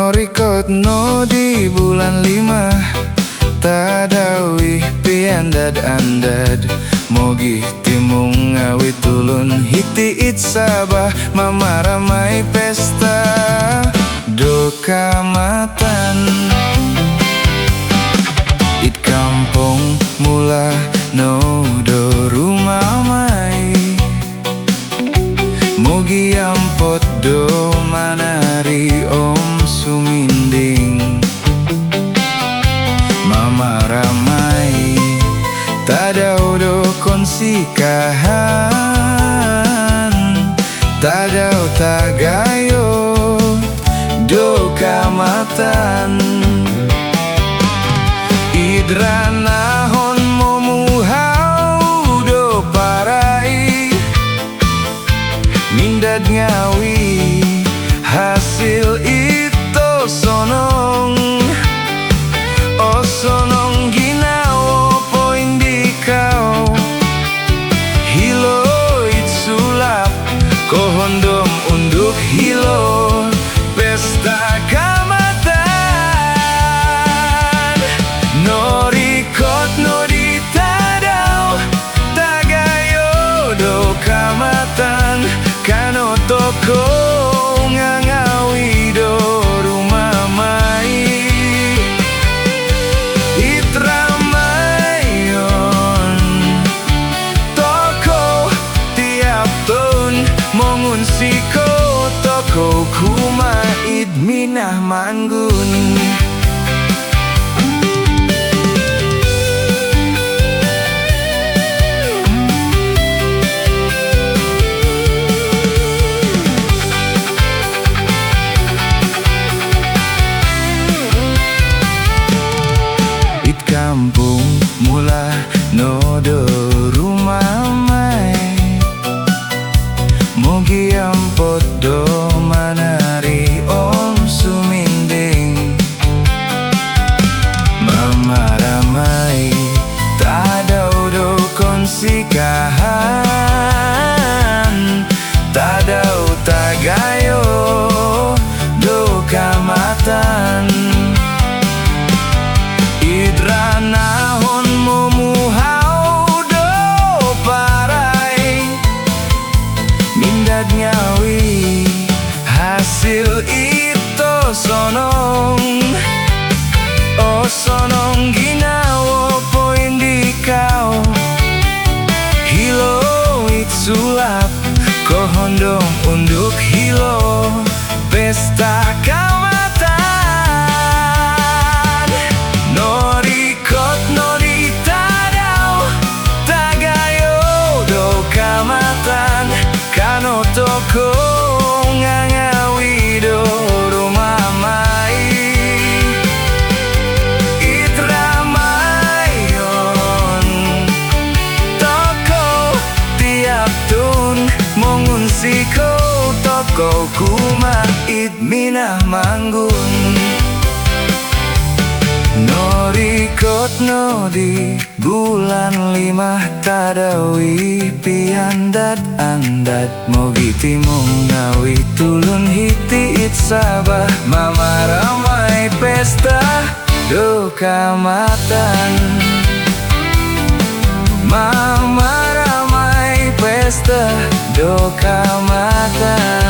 Norikot no di bulan 5 tadawi piandad andad mogi timung ngawi tulun hiti it sabah mama ramai pesta do kamatan it kampung mula no do rumah mai mogi ampot do manari om suminding mama ramai tadau do konsi kahan tadau tagayo do kamatan idranahon momuhau do parai mindad ngawi hasil itu sonong oh sonong ginawo poin di kau hilo it sulap kohondom unduk hilo pesta kamatan norikot no di tadau tagayo do kamatan kano toko ngangawi do rumah mai itramayon toko tiap tahun mongun siko toko kuma idminah manggun kampung mula nodo rumah mai mogi ampot do manari om suminding mama ramai tadau do konsi kahan tadau tagayo do kamatan idranahon momuhau do parai mindad ngawi hasil itu sonong oh sonong ginawo poin di kau hilo it sulap kohondong unduk hilo pesta kamatan norikot no di tadau tagayo do kamatan kano toko ngangawi do rumah mai itramayon toko tiap tun mongun siko toko kuma idminah manggun norikot no di bulan 5 tadawi piandad andad mogi timung ngawi tulun hiti it sabah mama ramai pesta do kamatan mama ramai pesta do kamatan